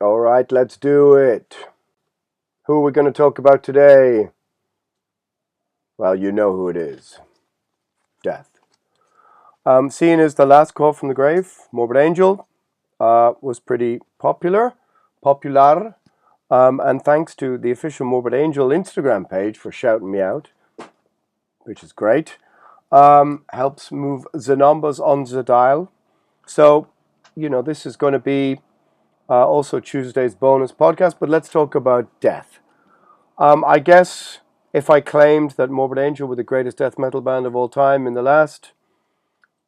All right, let's do it. Who are we going to talk about today? Well, you know who it is. Death. Seeing as the last call from the grave, Morbid Angel, was pretty popular. And thanks to the official Morbid Angel Instagram page for shouting me out, which is great. Helps move the numbers on the dial. So, this is going to be also Tuesday's bonus podcast, but let's talk about death. I guess if I claimed that Morbid Angel were the greatest death metal band of all time in the last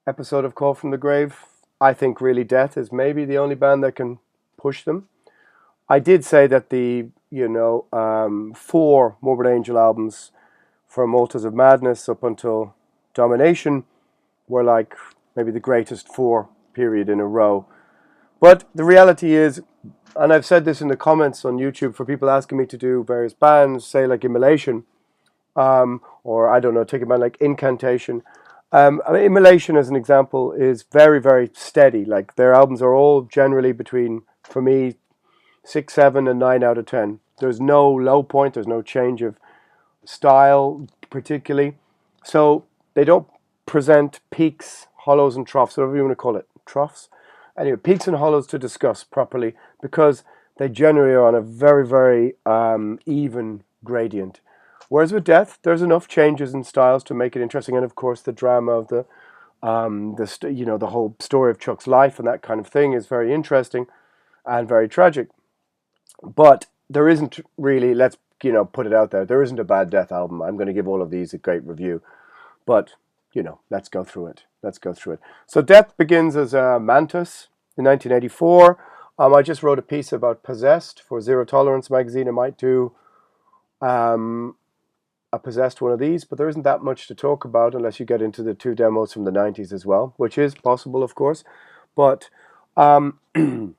episode of Call from the Grave, I think really Death is maybe the only band that can push them. I did say that the, 4 Morbid Angel albums from Altars of Madness up until Domination were like maybe the greatest 4 period in a row. But the reality is, and I've said this in the comments on YouTube for people asking me to do various bands, say like Immolation, or I don't know, take a band like Incantation. Immolation, as an example, is very, very steady. Like their albums are all generally between, for me, 6, 7, and 9 out of 10. There's no low point. There's no change of style, particularly. So they don't present peaks, hollows, and troughs, whatever you want to call it. Troughs? Anyway, peaks and hollows to discuss properly because they generally are on a very, very even gradient. Whereas with Death, there's enough changes in styles to make it interesting, and of course the drama of the whole story of Chuck's life and that kind of thing is very interesting and very tragic. But there isn't really, let's put it out there isn't a bad Death album. I'm going to give all of these a great review, but let's go through it. So Death begins as Mantis in 1984. I just wrote a piece about Possessed for Zero Tolerance magazine. I might do a Possessed one of these, but there isn't that much to talk about unless you get into the 2 demos from the 90s as well, which is possible, of course. But who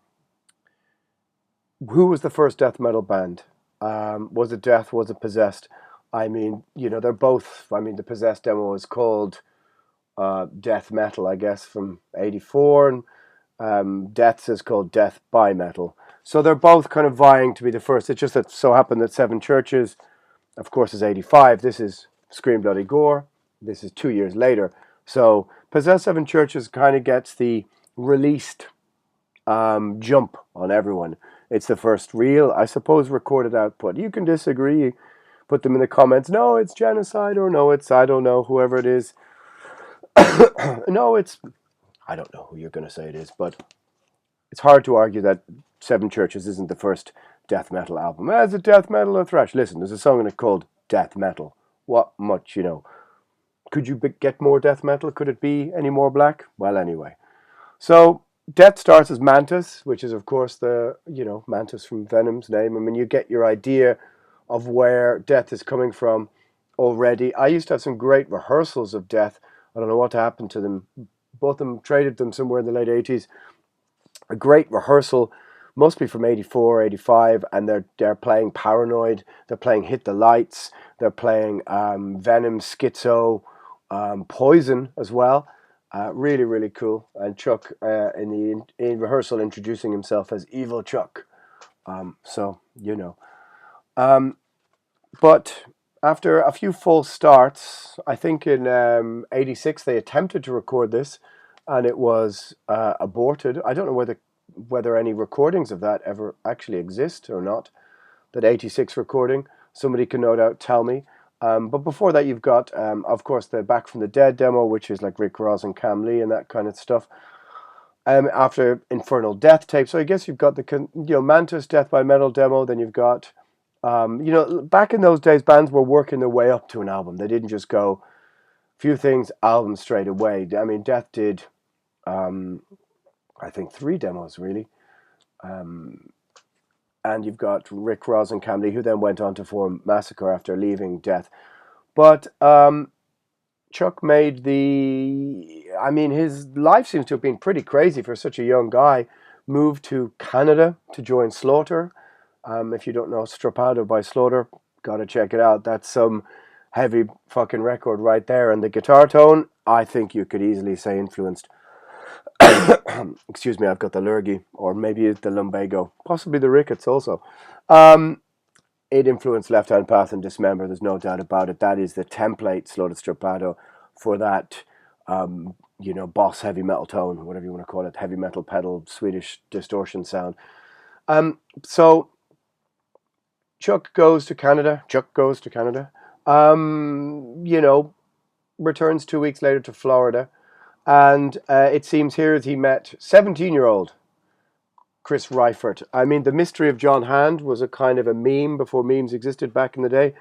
was the first death metal band? Was it Death? Was it Possessed? I mean, they're both. I mean, the Possessed demo is called Death Metal, I guess, from 84, and Death's is called Death by Metal. So they're both kind of vying to be the first. It just that so happened that Seven Churches, of course, is 85. This is Scream Bloody Gore. This is 2 years later. So Possessed Seven Churches kind of gets the released jump on everyone. It's the first real, I suppose, recorded output. You can disagree. Put them in the comments. No, it's genocide, or no, it's, I don't know, whoever it is. No, it's, I don't know who you're going to say it is, but it's hard to argue that Seven Churches isn't the first death metal album. Is it death metal or thrash? Listen, there's a song in it called Death Metal. What much, Could you get more death metal? Could it be any more black? Well, anyway. So Death starts as Mantis, which is, of course, the, Mantis from Venom's name. I mean, you get your idea of where Death is coming from already. I used to have some great rehearsals of Death. I don't know what happened to them. Both of them traded them somewhere in the late 80s. A great rehearsal, mostly from 84, 85, and they're playing Paranoid, they're playing Hit the Lights, they're playing Venom, Schizo, Poison as well. Really, really cool. And Chuck in rehearsal introducing himself as Evil Chuck. But after a few false starts, I think in 86 they attempted to record this, and it was aborted. I don't know whether any recordings of that ever actually exist or not. That 86 recording, somebody can no doubt tell me. But before that, you've got, of course, the Back from the Dead demo, which is like Rick Ross and Cam Lee and that kind of stuff. After Infernal Death Tape, so I guess you've got the Mantis Death by Metal demo. Then you've got, back in those days, bands were working their way up to an album. They didn't just go few things, album straight away. I mean, Death did, I think 3 demos really. And you've got Rick Ross and Cam Lee, who then went on to form Massacre after leaving Death. But Chuck made his life seems to have been pretty crazy for such a young guy. Moved to Canada to join Slaughter. If you don't know Strappado by Slaughter, gotta check it out. That's some heavy fucking record right there. And the guitar tone, I think you could easily say influenced Excuse me, I've got the lurgy, or maybe it's the lumbago, possibly the rickets also. Um, it influenced Left Hand Path and Dismember, there's no doubt about it. That is the template, Slow to Staccato, for that, boss heavy metal tone, whatever you want to call it, heavy metal pedal, Swedish distortion sound. So Chuck goes to Canada. Returns 2 weeks later to Florida. And it seems here that he met 17-year-old Chris Reifert. I mean, the mystery of John Hand was a kind of a meme before memes existed back in the day.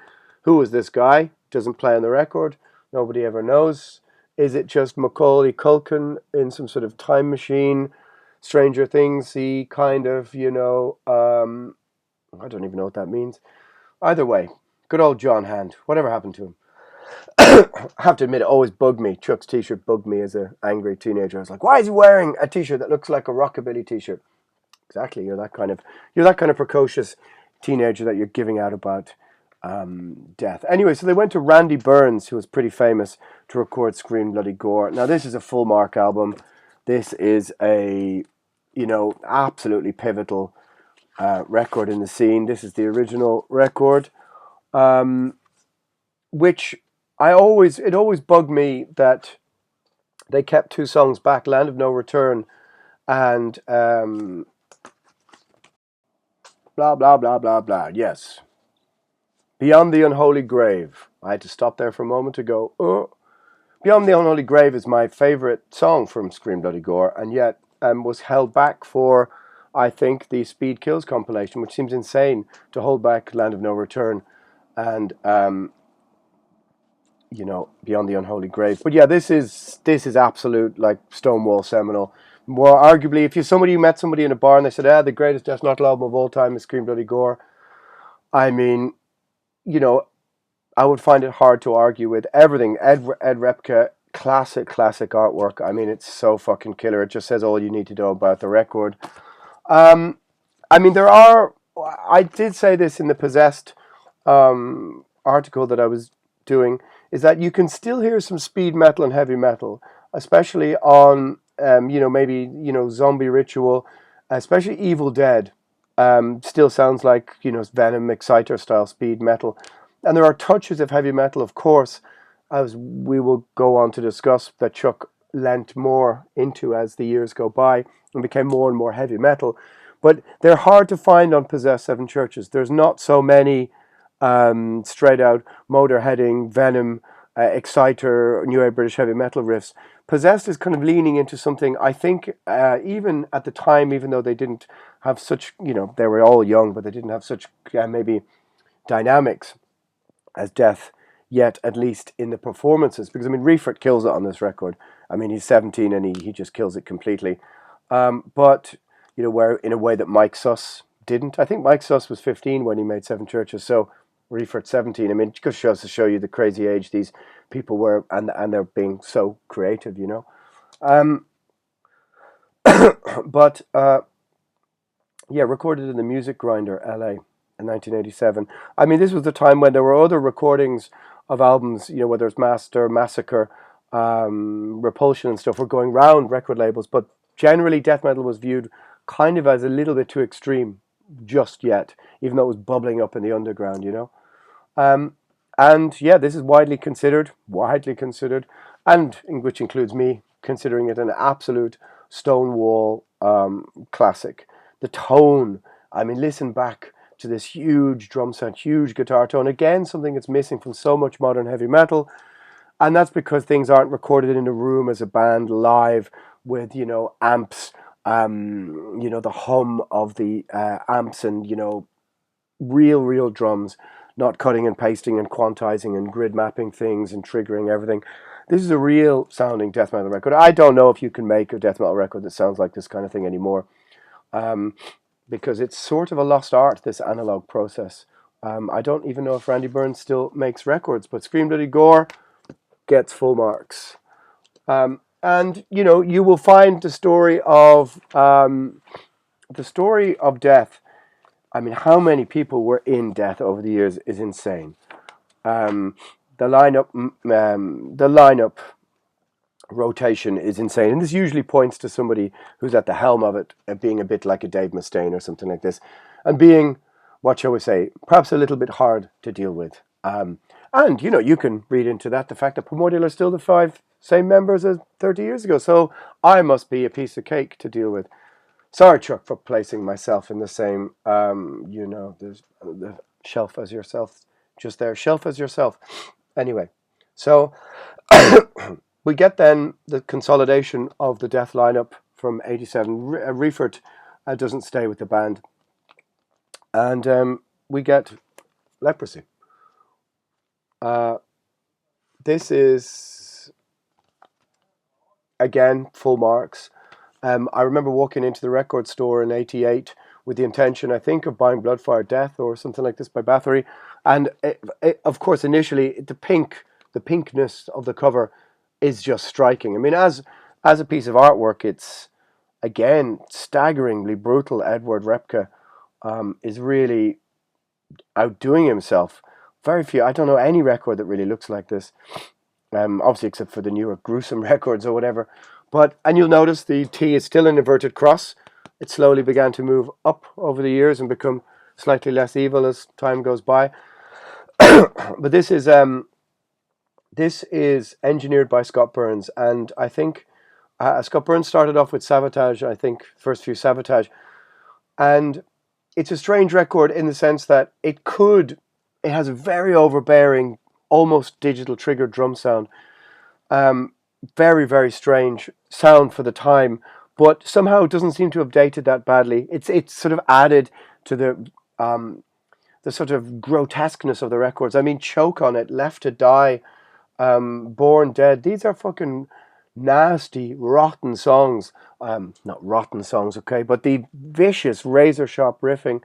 Who was this guy? Doesn't play on the record. Nobody ever knows. Is it just Macaulay Culkin in some sort of time machine? Stranger Things, he kind of, I don't even know what that means. Either way, good old John Hand. Whatever happened to him? I have to admit, it always bugged me. Chuck's t-shirt bugged me as an angry teenager. I was like, why is he wearing a t-shirt that looks like a rockabilly t-shirt? Exactly, you're that kind of precocious teenager that you're giving out about death. Anyway, so they went to Randy Burns, who was pretty famous, to record Scream Bloody Gore. Now, this is a full mark album. This is a, absolutely pivotal record in the scene. This is the original record, which it always bugged me that they kept two songs back, Land of No Return and blah, blah, blah, blah, blah. Yes. Beyond the Unholy Grave. I had to stop there for a moment to go, oh. Beyond the Unholy Grave is my favorite song from Scream Bloody Gore, and yet was held back for, I think, the Speed Kills compilation, which seems insane to hold back Land of No Return and Beyond the Unholy Grave. But yeah, this is absolute, like, Stonewall seminal. More arguably, if you met somebody in a bar and they said, the greatest death metal album of all time is Scream Bloody Gore, I mean, I would find it hard to argue with everything. Ed Repka, classic artwork. I mean, it's so fucking killer. It just says all you need to know about the record. I mean, I did say this in the Possessed article that I was doing, is that you can still hear some speed metal and heavy metal, especially on, Zombie Ritual, especially Evil Dead. Still sounds like, Venom, Exciter style speed metal. And there are touches of heavy metal, of course, as we will go on to discuss, that Chuck lent more into as the years go by and became more and more heavy metal. But they're hard to find on Possessed Seven Churches. There's not so many straight out Motorheading, Venom, Exciter, New Wave British heavy metal riffs. Possessed is kind of leaning into something, I think, even at the time, even though they didn't have such, they were all young, but they didn't have such maybe dynamics as Death yet, at least in the performances. Because, I mean, Reifert kills it on this record. I mean, he's 17 and he just kills it completely. But, where in a way that Mike Suss didn't. I think Mike Suss was 15 when he made Seven Churches, so Reifert 17. I mean, it just shows to show you the crazy age these people were, and they're being so creative, But recorded in the Music Grinder, LA, in 1987. I mean, this was the time when there were other recordings of albums, whether it's Master, Massacre, Repulsion and stuff, were going round record labels, but generally death metal was viewed kind of as a little bit too extreme just yet, even though it was bubbling up in the underground, And yeah, this is widely considered, and which includes me, considering it an absolute Stonewall classic. The tone, I mean, listen back to this huge drum sound, huge guitar tone. Again, something that's missing from so much modern heavy metal. And that's because things aren't recorded in a room as a band live with, amps, the hum of the amps and, real drums, not cutting and pasting and quantizing and grid mapping things and triggering everything. This is a real sounding death metal record. I don't know if you can make a death metal record that sounds like this kind of thing anymore, because it's sort of a lost art, this analog process. I don't even know if Randy Burns still makes records, but Scream Bloody Gore gets full marks. And you will find the story of Death. I mean, how many people were in Death over the years is insane. The lineup rotation is insane. And this usually points to somebody who's at the helm of it, being a bit like a Dave Mustaine or something like this, and being, what shall we say, perhaps a little bit hard to deal with. And, you know, you can read into that the fact that Primordial are still the 5 same members as 30 years ago. So I must be a piece of cake to deal with. Sorry, Chuck, for placing myself in the same, you know, there's the shelf as yourself, just there, shelf as yourself. Anyway, so we get then the consolidation of the Death lineup from 87. Reifert doesn't stay with the band. And we get Leprosy. This is, again, full marks. I remember walking into the record store in 88 with the intention, I think, of buying Bloodfire Death or something like this by Bathory. And of course, initially, the pinkness of the cover is just striking. I mean, as a piece of artwork, it's, again, staggeringly brutal. Edward Repka is really outdoing himself. Very few, I don't know any record that really looks like this. Obviously, except for the newer gruesome records or whatever. And you'll notice the T is still an inverted cross. It slowly began to move up over the years and become slightly less evil as time goes by. But this is engineered by Scott Burns, and I think Scott Burns started off with Sabotage. I think first few Sabotage, and it's a strange record in the sense that it has a very overbearing, almost digital triggered drum sound. Very, very strange sound for the time, but somehow it doesn't seem to have dated that badly. It's sort of added to the sort of grotesqueness of the records. I mean, Choke on It, Left to Die, Born Dead. These are fucking nasty, rotten songs. Not rotten songs, okay, but the vicious, razor sharp riffing.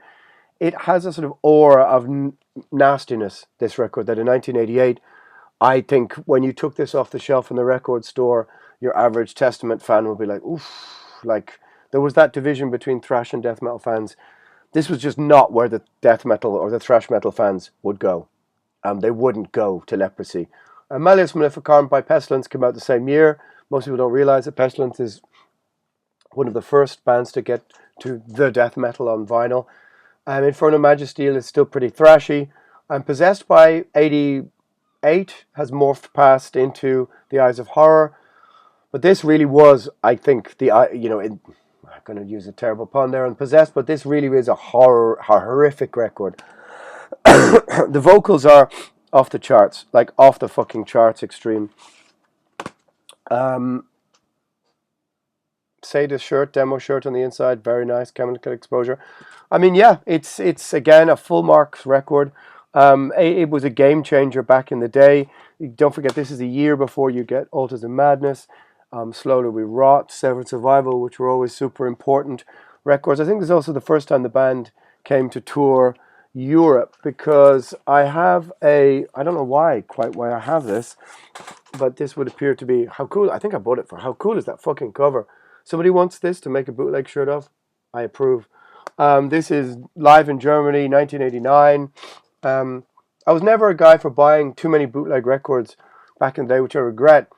It has a sort of aura of nastiness, this record, that in 1988, I think when you took this off the shelf in the record store, your average Testament fan would be like, oof. Like, there was that division between thrash and death metal fans. This was just not where the death metal or the thrash metal fans would go. They wouldn't go to Leprosy. Malleus Maleficarum by Pestilence came out the same year. Most people don't realize that Pestilence is one of the first bands to get to the death metal on vinyl. Inferno Magisteel is still pretty thrashy. Possessed by 88 has morphed past into The Eyes of Horror. But this really was, I think, I'm going to use a terrible pun there on Possessed, but this really is a horrific record. The vocals are off the charts, like off the fucking charts extreme. Sadist shirt, demo shirt on the inside, very nice, chemical exposure. I mean, yeah, it's again a full marks record. It was a game changer back in the day. Don't forget, this is a year before you get Altars of Madness, Slowly We Rot, Severed Survival, which were always super important records. I think this is also the first time the band came to tour Europe, because I don't know quite why I have this, but this would appear to be, how cool, I think I bought it for, how cool is that fucking cover? Somebody wants this to make a bootleg shirt of? I approve. This is live in Germany, 1989. I was never a guy for buying too many bootleg records back in the day, which I regret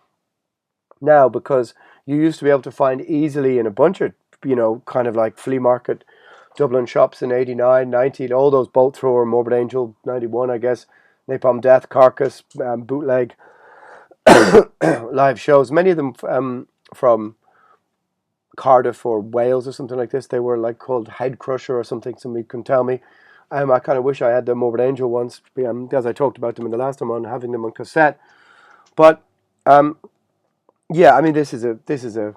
now, because you used to be able to find easily in a bunch of, kind of like flea market Dublin shops in 89, 90, all those Bolt Thrower, Morbid Angel, 91, I guess, Napalm Death, Carcass, bootleg live shows. Many of them from Cardiff or Wales or something like this. They were like called Head Crusher or something. Somebody can tell me. I kind of wish I had the Morbid Angel ones, because I talked about them in the last time on having them on cassette. But yeah, I mean, this is a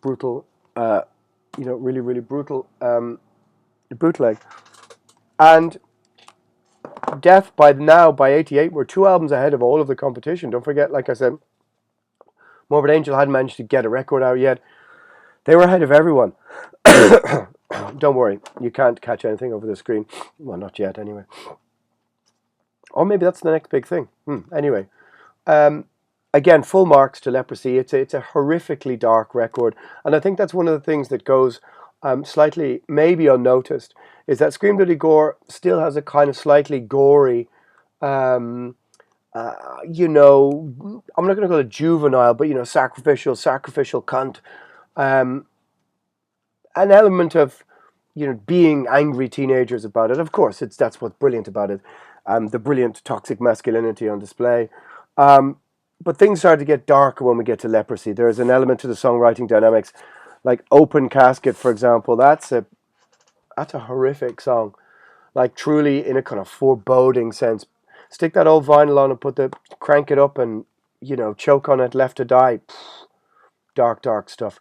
brutal, really, really brutal bootleg. And Death by 88 were 2 albums ahead of all of the competition. Don't forget, like I said, Morbid Angel hadn't managed to get a record out yet. They were ahead of everyone. Don't worry, you can't catch anything over the screen. Well, not yet, anyway. Or maybe that's the next big thing. Anyway, again, full marks to Leprosy. It's a horrifically dark record, and I think that's one of the things that goes slightly maybe unnoticed, is that Scream Bloody Gore still has a kind of slightly gory you know, I'm not going to call it juvenile, but, you know, sacrificial cunt. Um, an element of, you know, being angry teenagers about it. Of course, that's what's brilliant about it. The brilliant toxic masculinity on display. Um, but things start to get darker when we get to Leprosy. There is an element to the songwriting dynamics, like Open Casket, for example. That's a horrific song. Like truly in a kind of foreboding sense. Stick that old vinyl on and crank it up and, you know, choke on it, left to die. Dark stuff.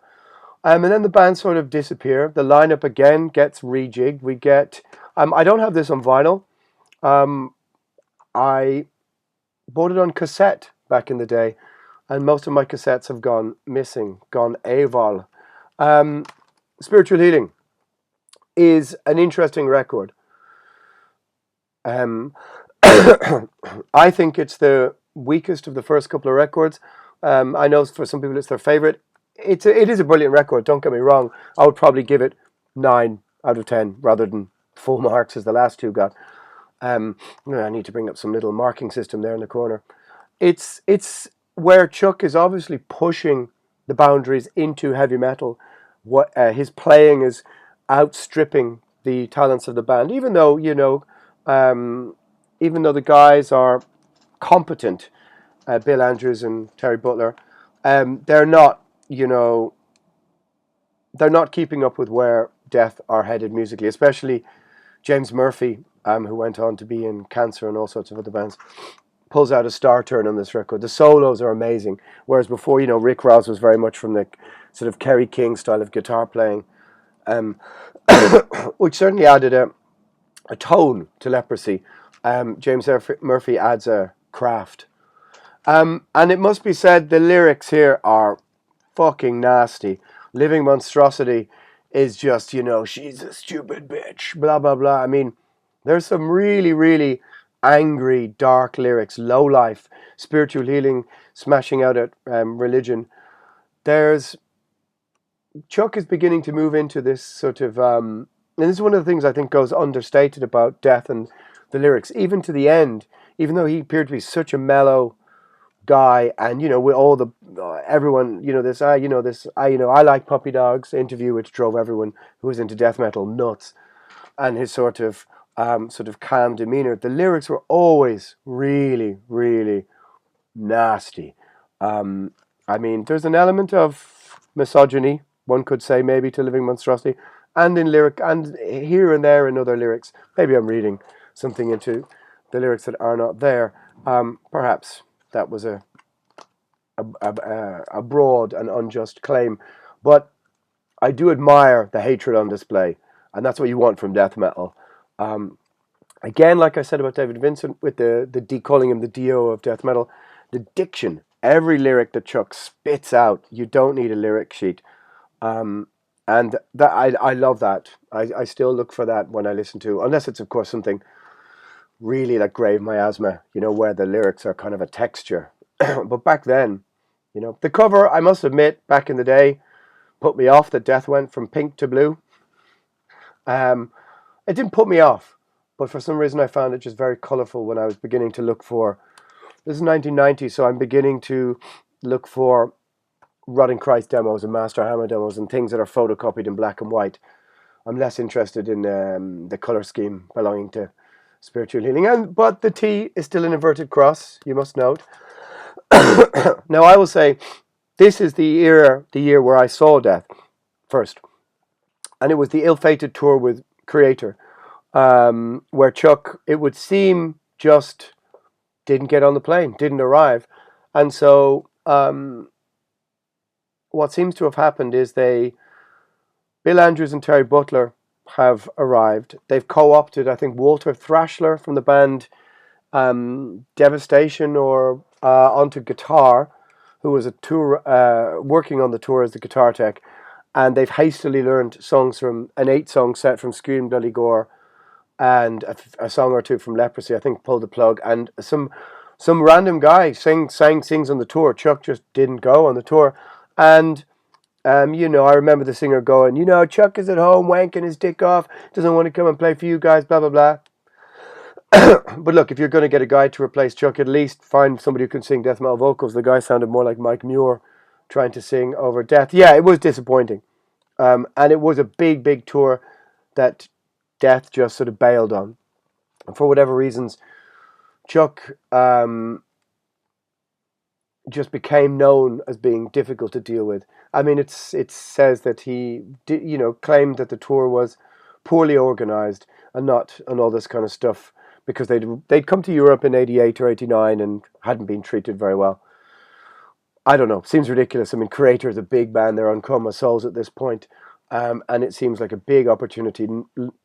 And then the band sort of disappear. The lineup again gets rejigged. We get. I don't have this on vinyl. Um, I bought it on cassette back in the day, and most of my cassettes have gone missing, gone AWOL. Um, Spiritual Healing is an interesting record. Um, I think it's the weakest of the first couple of records. I know for some people it's their favorite. It is a brilliant record. Don't get me wrong. I would probably give it 9 out of 10 rather than full marks as the last two got. I need to bring up some little marking system there in the corner. It's where Chuck is obviously pushing the boundaries into heavy metal. What his playing is outstripping the talents of the band, even though even though the guys are competent, Bill Andrews and Terry Butler, they're not, they're not keeping up with where Death are headed musically, especially James Murphy, who went on to be in Cancer and all sorts of other bands, pulls out a star turn on this record. The solos are amazing, whereas before, Rick Ross was very much from the sort of Kerry King style of guitar playing, um, which certainly added a tone to Leprosy. James Murphy adds a craft. And it must be said, the lyrics here are fucking nasty. Living Monstrosity is just, she's a stupid bitch, blah, blah, blah. I mean, there's some really, really angry, dark lyrics, low life, spiritual healing, smashing out at religion. Chuck is beginning to move into this sort of, and this is one of the things I think goes understated about Death and the lyrics, even to the end, even though he appeared to be such a mellow guy, and with all the everyone, I like puppy dogs interview, which drove everyone who was into death metal nuts, and his sort of calm demeanor. The lyrics were always really, really nasty. I mean, there's an element of misogyny, one could say, maybe, to Living Monstrosity, and in lyric, and here and there in other lyrics. Maybe I'm reading something into the lyrics that are not there. Perhaps that was a broad and unjust claim, but I do admire the hatred on display, and that's what you want from death metal. Again, like I said about David Vincent, with the calling him the Dio of death metal, the diction, every lyric that Chuck spits out, you don't need a lyric sheet. And that I love that. I still look for that when I listen to, unless it's of course something really like Grave Miasma, where the lyrics are kind of a texture. But back then, the cover, I must admit, back in the day, put me off that Death went from pink to blue. It didn't put me off, but for some reason I found it just very colourful when I was beginning to look for, this is 1990, so I'm beginning to look for Rotting Christ demos and Master Hammer demos and things that are photocopied in black and white. I'm less interested in the colour scheme belonging to spiritual healing. But the T is still an inverted cross, you must note. Now, I will say, this is the year where I saw Death first. And it was the ill-fated tour with Creator, where Chuck, it would seem, just didn't get on the plane, didn't arrive. And so what seems to have happened is Bill Andrews and Terry Butler have arrived. They've co-opted, I think, Walter Thrashler from the band Devastation onto guitar, who was working on the tour as the guitar tech, and they've hastily learned songs from an 8-song set from Scream Bloody Gore and a song or two from Leprosy. I think pulled the plug, and some random guy sings on the tour. Chuck just didn't go on the tour, and I remember the singer going, Chuck is at home wanking his dick off, doesn't want to come and play for you guys, blah blah blah. But look, if you're going to get a guy to replace Chuck, at least find somebody who can sing death metal vocals. The guy sounded more like Mike Muir trying to sing over Death. Yeah, it was disappointing. And it was a big, big tour that Death just sort of bailed on. And for whatever reasons, Chuck just became known as being difficult to deal with. I mean, it says that he claimed that the tour was poorly organized and all this kind of stuff because they'd come to Europe in '88 or '89 and hadn't been treated very well. I don't know. Seems ridiculous. I mean, Creator is a big band. They're on Coma Souls at this point. And it seems like a big opportunity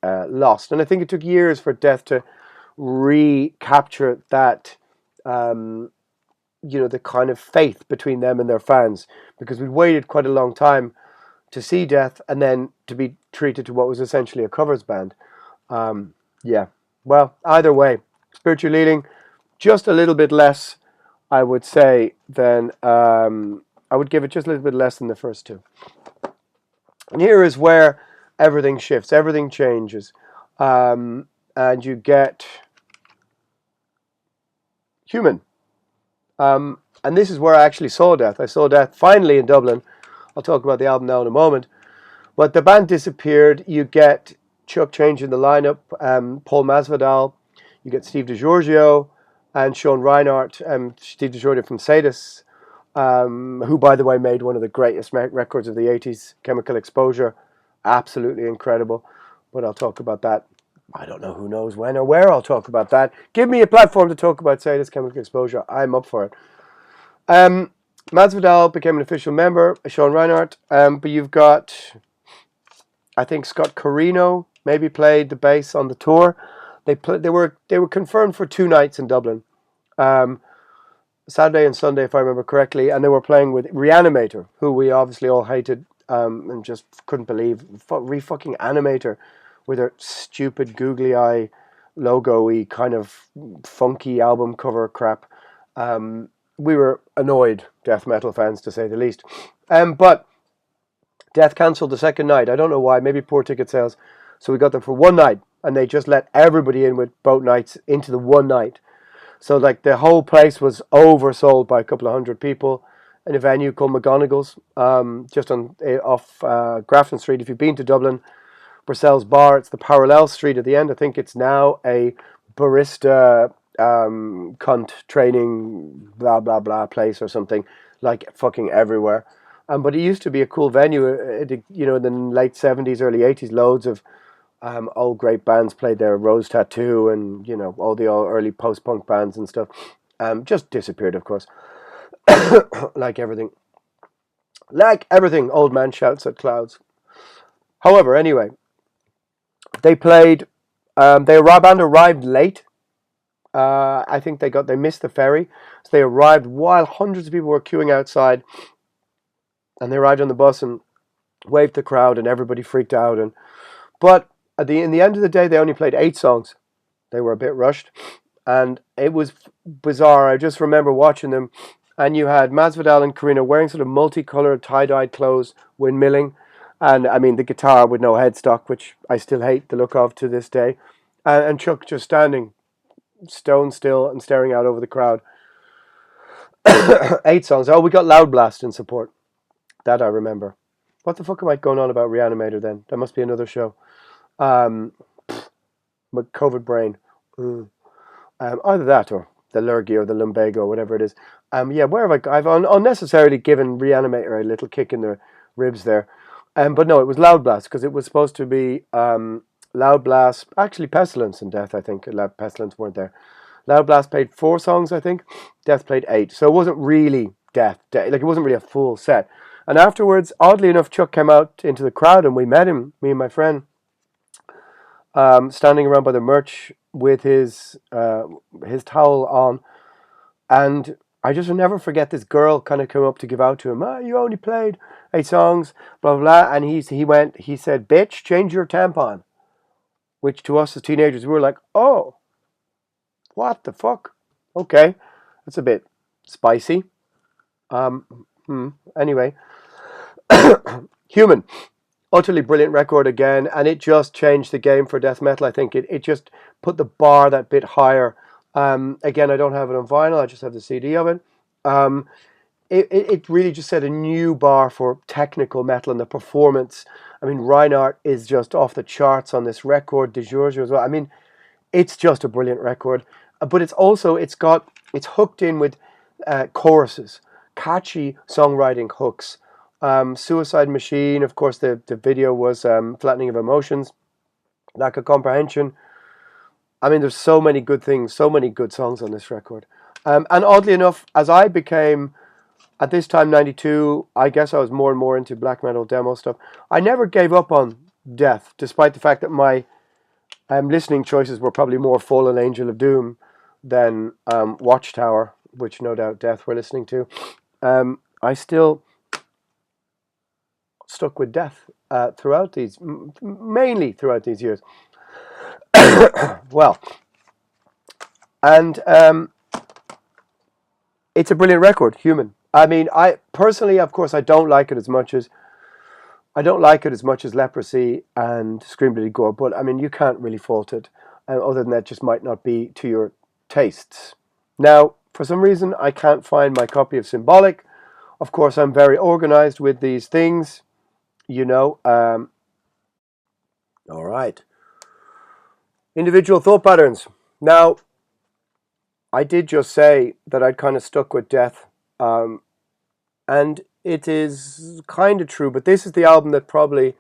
lost. And I think it took years for Death to recapture that, the kind of faith between them and their fans. Because we'd waited quite a long time to see Death and then to be treated to what was essentially a covers band. Yeah. Well, either way, Spiritual Leading, just a little bit less, I would say, than I would give it just a little bit less than the first two. And here is where everything shifts, everything changes, and you get Human. And this is where I actually saw Death. I saw Death finally in Dublin. I'll talk about the album now in a moment. But the band disappeared. You get Chuck changing the lineup, Paul Masvidal. You get Steve DiGiorgio and Sean Reinhardt. Steve DiGiorgio from Sadis, who, by the way, made one of the greatest records of the 80s, Chemical Exposure. Absolutely incredible. But I'll talk about that. I don't know who knows when or where I'll talk about that. Give me a platform to talk about Sadis, Chemical Exposure. I'm up for it. Masvidal became an official member, Sean Reinhardt. But you've got, I think, Scott Carino maybe played the bass on the tour. They were confirmed for 2 nights in Dublin. Saturday and Sunday, if I remember correctly, and they were playing with Reanimator, who we obviously all hated and just couldn't believe. Fucking Animator with their stupid googly eye logo-y kind of funky album cover crap. We were annoyed, death metal fans, to say the least. But Death cancelled the second night. I don't know why. Maybe poor ticket sales. So we got them for 1 night, and they just let everybody in with both nights into the 1 night. So like the whole place was oversold by a couple of hundred people in a venue called McGonagall's, just off Grafton Street. If you've been to Dublin, Purcell's Bar, it's the parallel street at the end. I think it's now a barista cunt training blah blah blah place or something, like fucking everywhere. But it used to be a cool venue. In the late 70s, early 80s, loads of old great bands played there. Rose Tattoo and all the early post-punk bands and stuff. Just disappeared, of course. Like everything, old man shouts at clouds. However, anyway, they played. Band arrived late. I think they missed the ferry, so they arrived while hundreds of people were queuing outside, and they arrived on the bus and waved the crowd, and everybody freaked out. But in the end of the day, they only played 8 songs. They were a bit rushed, and it was bizarre. I just remember watching them, and you had Masvidal and Karina wearing sort of multicolored tie-dyed clothes, windmilling, and I mean the guitar with no headstock, which I still hate the look of to this day, and Chuck just standing stone still and staring out over the crowd. 8 songs. Oh, we got Loud Blast in support. That I remember. What the fuck am I going on about Reanimator then? That must be another show. My COVID brain. Either that or the Lurgy or the Lumbago or whatever it is. Where have I've unnecessarily given Reanimator a little kick in the ribs there. But no, it was Loud Blast because it was supposed to be Loud Blast, actually Pestilence and Death, I think. Pestilence weren't there. Loud Blast played 4 songs, I think. Death played 8. So it wasn't really Death. Like it wasn't really a full set. And afterwards, oddly enough, Chuck came out into the crowd and we met him, me and my friend, standing around by the merch with his towel on. And I just will never forget this girl kind of came up to give out to him. You only played 8 songs, blah, blah, blah. And he said, bitch, change your tampon. Which to us as teenagers, we were like, oh, what the fuck? Okay, that's a bit spicy. Anyway, Human. Utterly brilliant record again, and it just changed the game for death metal. I think it just put the bar that bit higher. Again, I don't have it on vinyl, I just have the CD of it. Um, it really just set a new bar for technical metal and the performance. I mean, Reinhardt is just off the charts on this record, De Jure as well. I mean, it's just a brilliant record, but it's hooked in with choruses, catchy songwriting hooks. Suicide Machine, of course, the video was Flattening of Emotions, Lack of Comprehension. I mean, there's so many good things, so many good songs on this record. And oddly enough, as I became, at this time, 92, I guess I was more and more into black metal demo stuff. I never gave up on Death, despite the fact that my listening choices were probably more Fallen Angel of Doom than Watchtower, which no doubt Death were listening to. I still stuck with Death throughout these, mainly throughout these years. Well, and it's a brilliant record, Human. I mean, I personally, of course, I don't like it as much as Leprosy and Scream Bloody Gore, but I mean, you can't really fault it. Other than that, just might not be to your tastes. Now, for some reason, I can't find my copy of Symbolic. Of course, I'm very organized with these things, you know. All right. Individual thought patterns. Now, I did just say that I'd kind of stuck with Death, and it is kind of true, but this is the album that probably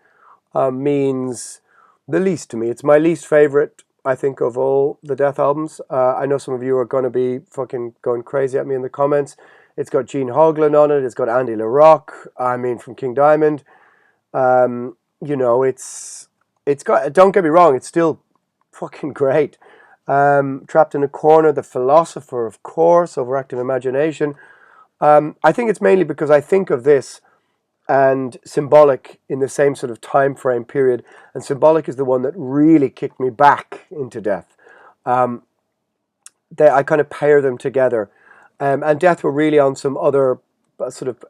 means the least to me. It's my least favorite, I think, of all the Death albums. I know some of you are going to be fucking going crazy at me in the comments. It's got Gene Hoglan on it. It's got Andy LaRocque, I mean, from King Diamond. You know, it's got, don't get me wrong, it's still fucking great. Trapped in a Corner, The Philosopher, of course, Overactive Imagination. I think it's mainly because I think of this and Symbolic in the same sort of time frame period, and Symbolic is the one that really kicked me back into Death. I kind of pair them together, and Death were really on some other sort of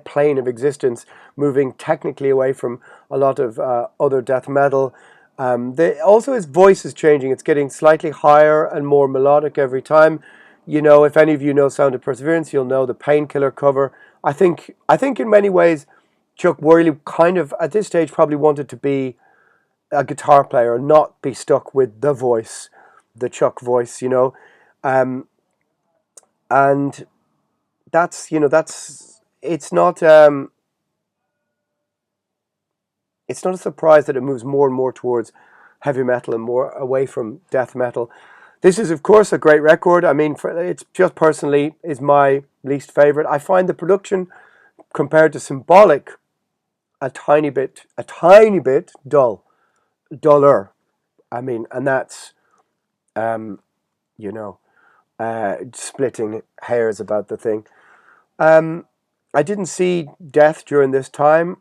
plane of existence, moving technically away from a lot of other death metal. Also, his voice is changing. It's getting slightly higher and more melodic every time. You know, if any of you know Sound of Perseverance, you'll know the Painkiller cover. I think in many ways, Chuck Worley kind of, at this stage, probably wanted to be a guitar player, not be stuck with the voice, the Chuck voice, you know. And that's, you know, it's not a surprise that it moves more and more towards heavy metal and more away from death metal. This is, of course, a great record. I mean, it's just personally is my least favorite. I find the production compared to Symbolic a tiny bit duller. I mean, and that's, you know, splitting hairs about the thing. I didn't see Death during this time.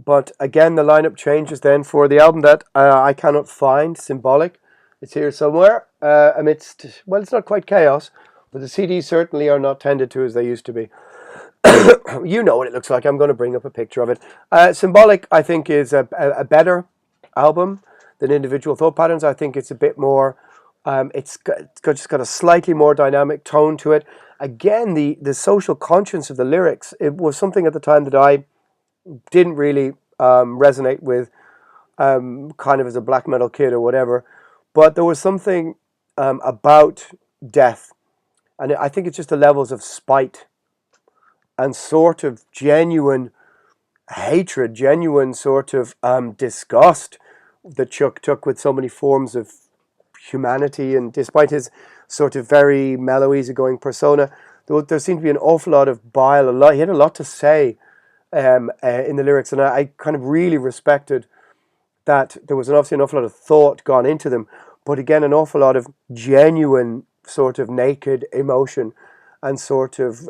But again, the lineup changes then for the album that I cannot find, Symbolic. It's here somewhere amidst, well, it's not quite chaos, but the CDs certainly are not tended to as they used to be. You know what it looks like. I'm going to bring up a picture of it. Symbolic, I think, is a better album than Individual Thought Patterns. I think it's a bit more, just got a slightly more dynamic tone to it. Again, the social conscience of the lyrics, it was something at the time that I didn't really resonate with, kind of as a black metal kid or whatever, but there was something about death, and I think it's just the levels of spite and sort of genuine hatred, genuine sort of disgust that Chuck took with so many forms of humanity, and despite his sort of very mellow, easygoing persona, there seemed to be an awful lot of bile. He had a lot to say in the lyrics, and I kind of really respected that there was obviously an awful lot of thought gone into them, but again, an awful lot of genuine sort of naked emotion and sort of,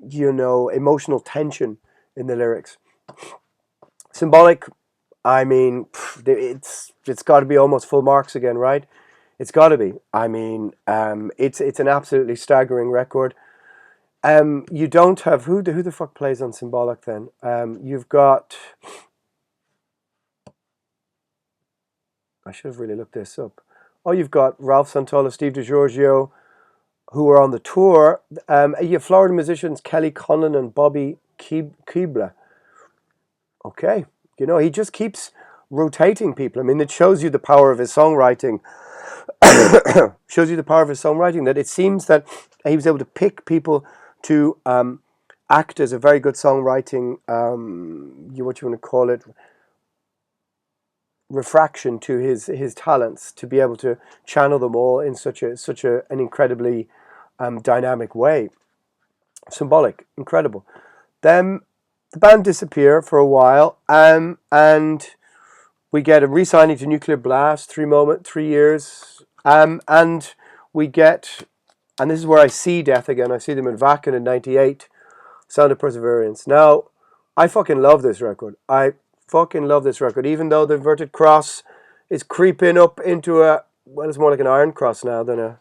you know, emotional tension in the lyrics. Symbolic, I mean, it's got to be almost full marks again, right? It's got to be. I mean, it's an absolutely staggering record. You don't have who the fuck plays on Symbolic then? You've got. I should have really looked this up. Oh, you've got Ralph Santola, Steve DiGiorgio, who are on the tour. You have Florida musicians Kelly Conlon and Bobby Keebler. Okay, he just keeps rotating people. I mean, it shows you the power of his songwriting. Shows you the power of his songwriting, that it seems that he was able to pick people to act as a very good songwriting, what you want to call it, refraction to his talents, to be able to channel them all in such an incredibly dynamic way. Symbolic, incredible. Then the band disappear for a while, and we get a re-signing to Nuclear Blast, 3 years, and we get, and this is where I see Death again. I see them in Wacken in '98, Sound of Perseverance. Now, I fucking love this record. I fucking love this record, even though the inverted cross is creeping up into it's more like an iron cross now than an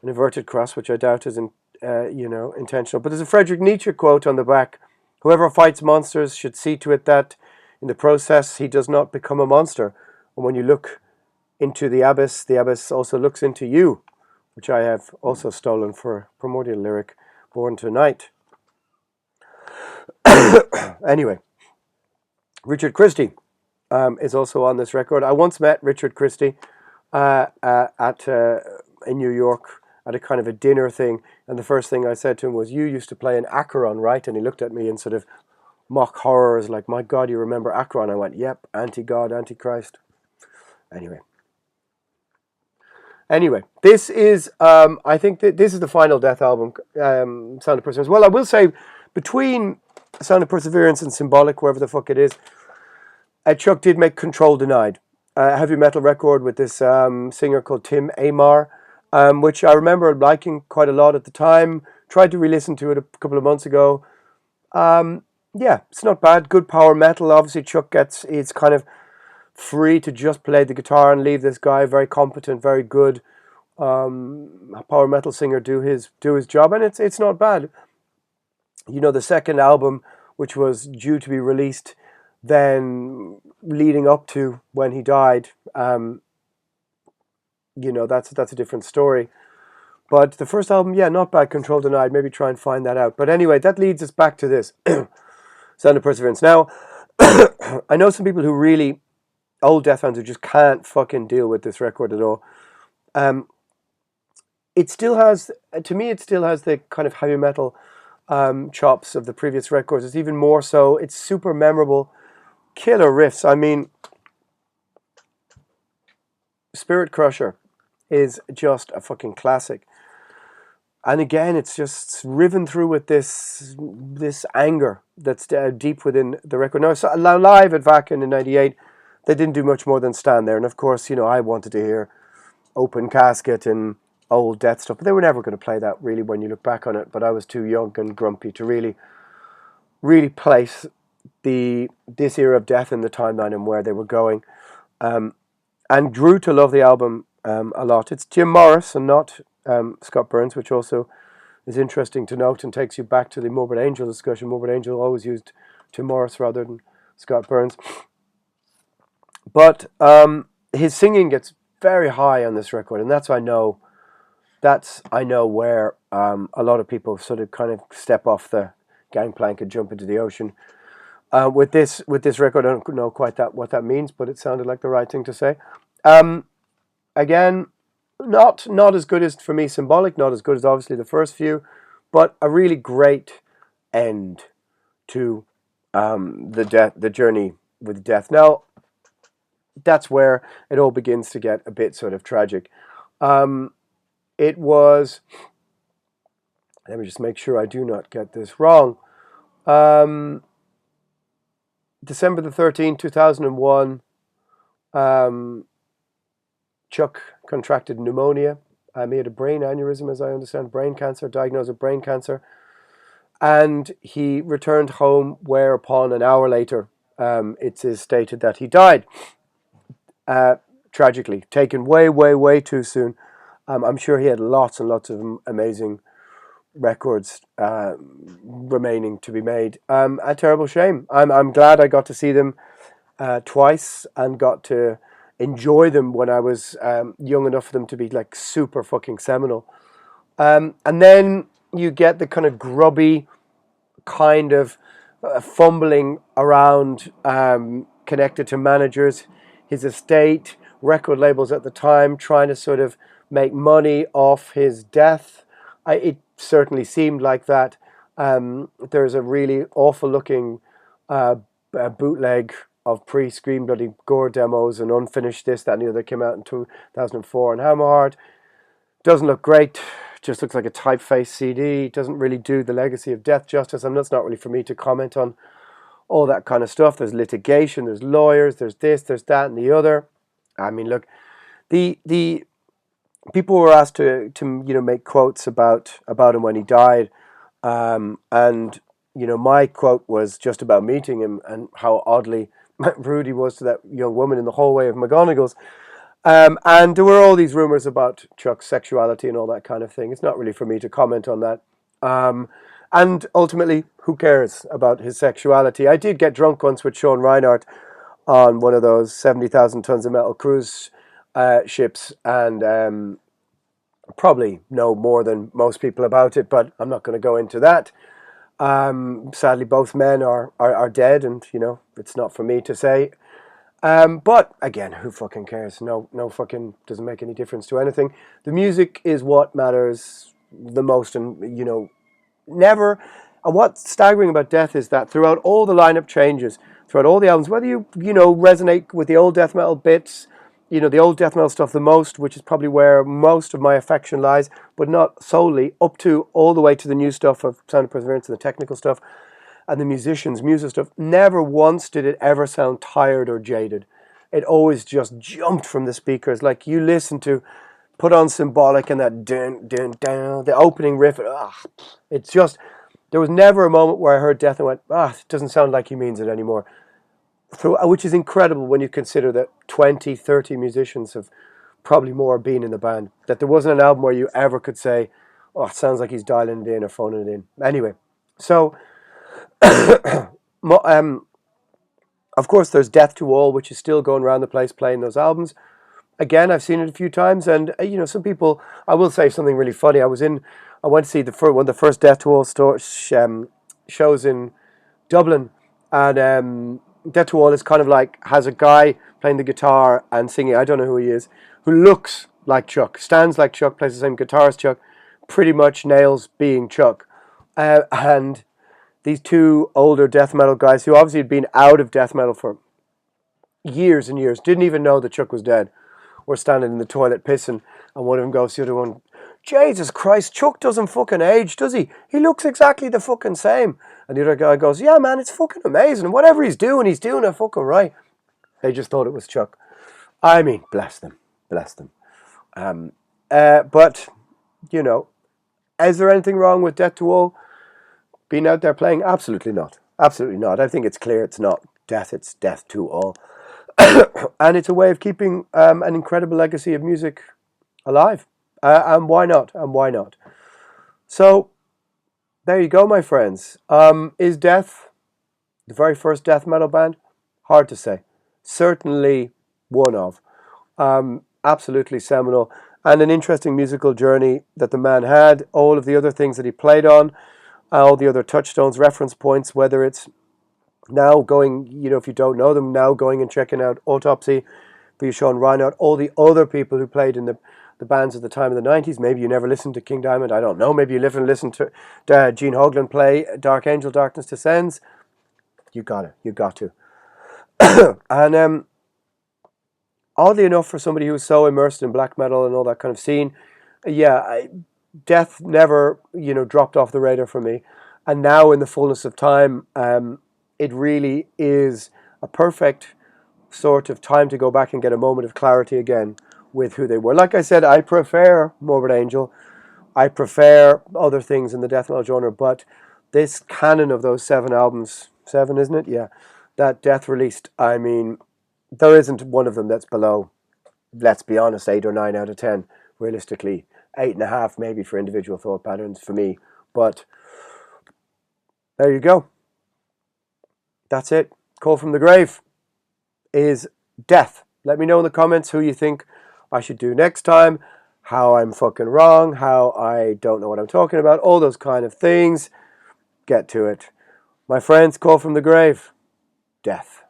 inverted cross, which I doubt is intentional. But there's a Friedrich Nietzsche quote on the back: "Whoever fights monsters should see to it that, in the process, he does not become a monster. And when you look into the abyss also looks into you," which I have also stolen for a Primordial lyric, Born Tonight. Anyway, Richard Christie is also on this record. I once met Richard Christie in New York at a kind of a dinner thing, and the first thing I said to him was, "You used to play in Acheron, right?" And he looked at me in sort of mock horrors, like, "My God, you remember Acheron?" I went, "Yep, anti-God, anti-Christ." Anyway, this is, I think that this is the final Death album, Sound of Perseverance. Well, I will say, between Sound of Perseverance and Symbolic, wherever the fuck it is, Chuck did make Control Denied, a heavy metal record with this singer called Tim Amar, which I remember liking quite a lot at the time. Tried to re-listen to it a couple of months ago. Yeah, it's not bad. Good power metal. Obviously, Chuck it's kind of free to just play the guitar and leave this guy, very competent, very good power metal singer, do his job, and it's not bad. The second album, which was due to be released then leading up to when he died, that's a different story. But the first album, yeah, not bad. Control Denied. Maybe try and find that out. But anyway, that leads us back to this Sound of Perseverance. Now, I know some people who really old Death fans who just can't fucking deal with this record at all. It still has, to me, the kind of heavy metal chops of the previous records. It's even more so. It's super memorable. Killer riffs. I mean, Spirit Crusher is just a fucking classic. And again, it's just riven through with this anger that's deep within the record. Now, so live at Wacken in '98, they didn't do much more than stand there. And of course, I wanted to hear Open Casket and old Death stuff, but they were never going to play that really when you look back on it. But I was too young and grumpy to really, really place this era of Death in the timeline and where they were going. And grew to love the album a lot. It's Jim Morris and not Scott Burns, which also is interesting to note and takes you back to the Morbid Angel discussion. Morbid Angel always used Jim Morris rather than Scott Burns. But his singing gets very high on this record, and I know where a lot of people sort of kind of step off the gangplank and jump into the ocean. With this record, I don't know quite what that means, but it sounded like the right thing to say. Again, not as good as, for me, Symbolic, not as good as obviously the first few, but a really great end to the journey with Death. Now, that's where it all begins to get a bit sort of tragic. It was, let me just make sure I do not get this wrong. December the 13th, 2001, Chuck contracted pneumonia. He had a brain aneurysm, as I understand, brain cancer, diagnosed with brain cancer. And he returned home, whereupon an hour later, it is stated that he died. Tragically, taken way, way, way too soon. I'm sure he had lots and lots of amazing records remaining to be made. A terrible shame. I'm glad I got to see them twice and got to enjoy them when I was young enough for them to be like super fucking seminal. And then you get the kind of grubby kind of fumbling around, connected to managers, his estate, record labels at the time, trying to sort of make money off his death. It certainly seemed like that. There's a really awful looking bootleg of pre-Scream Bloody Gore demos and unfinished this, that, and the other came out in 2004 on Hammerheart. Doesn't look great. Just looks like a typeface CD. Doesn't really do the legacy of death justice. I mean, that's not really for me to comment on all that kind of stuff. There's litigation, there's lawyers, there's this, there's that, and the other. I mean, look, the people were asked to make quotes about him when he died, and my quote was just about meeting him and how oddly rude he was to that young woman in the hallway of McGonagall's. And there were all these rumors about Chuck's sexuality and all that kind of thing. It's not really for me to comment on that. And ultimately, who cares about his sexuality? I did get drunk once with Sean Reinhardt on one of those 70,000 tons of metal cruise ships, and probably know more than most people about it, but I'm not going to go into that. Sadly, both men are dead, and it's not for me to say. But again, who fucking cares? No fucking doesn't make any difference to anything. The music is what matters the most, and never. And what's staggering about Death is that throughout all the lineup changes, throughout all the albums, whether you resonate with the old death metal bits, the old death metal stuff the most, which is probably where most of my affection lies, but not solely, up to all the way to the new stuff of Sound of Perseverance and the technical stuff and the music stuff, never once did it ever sound tired or jaded. It always just jumped from the speakers. Like you listen to, put on Symbolic and that dun dun dun, the opening riff. It's just, there was never a moment where I heard Death and went, it doesn't sound like he means it anymore. Which is incredible when you consider that 20, 30 musicians have probably more been in the band. That there wasn't an album where you ever could say, it sounds like he's dialing it in or phoning it in. Anyway, so of course, there's Death to All, which is still going around the place playing those albums. Again, I've seen it a few times, and some people. I will say something really funny. I went to see one of the first Death to All shows in Dublin, and Death to All is kind of like has a guy playing the guitar and singing. I don't know who he is, who looks like Chuck, stands like Chuck, plays the same guitar as Chuck, pretty much nails being Chuck, and these two older death metal guys who obviously had been out of death metal for years and years, didn't even know that Chuck was dead, were standing in the toilet pissing, and one of them goes to the other one, Jesus Christ, Chuck doesn't fucking age, does he? He looks exactly the fucking same. And the other guy goes, yeah, man, it's fucking amazing. Whatever he's doing it fucking right. They just thought it was Chuck. I mean, bless them. Bless them. But, is there anything wrong with Death to All being out there playing? Absolutely not. Absolutely not. I think it's clear it's not death, it's Death to All. And it's a way of keeping an incredible legacy of music alive. And why not? And why not? So, there you go, my friends. Is Death the very first death metal band? Hard to say. Certainly one of. Absolutely seminal. And an interesting musical journey that the man had. All of the other things that he played on. All the other touchstones, reference points, whether it's now going, if you don't know them, now going and checking out Autopsy, via Sean Reinhardt, all the other people who played in the bands at the time of the 90s. Maybe you never listened to King Diamond, I don't know. Maybe you listened to Gene Hoglan play Dark Angel, Darkness Descends. You got to. And oddly enough, for somebody who was so immersed in black metal and all that kind of scene, Death never, dropped off the radar for me. And now in the fullness of time, it really is a perfect sort of time to go back and get a moment of clarity again with who they were. Like I said, I prefer Morbid Angel. I prefer other things in the death metal genre, but this canon of those 7 albums, 7, isn't it? Yeah. That Death released, I mean, there isn't one of them that's below, let's be honest, 8 or 9 out of 10, realistically. 8.5 maybe for Individual Thought Patterns for me, But there you go. That's it. Call from the Grave is death. Let me know in the comments who you think I should do next time, how I'm fucking wrong, how I don't know what I'm talking about, all those kind of things. Get to it. My friends, Call from the Grave, death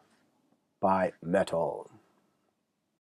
by metal.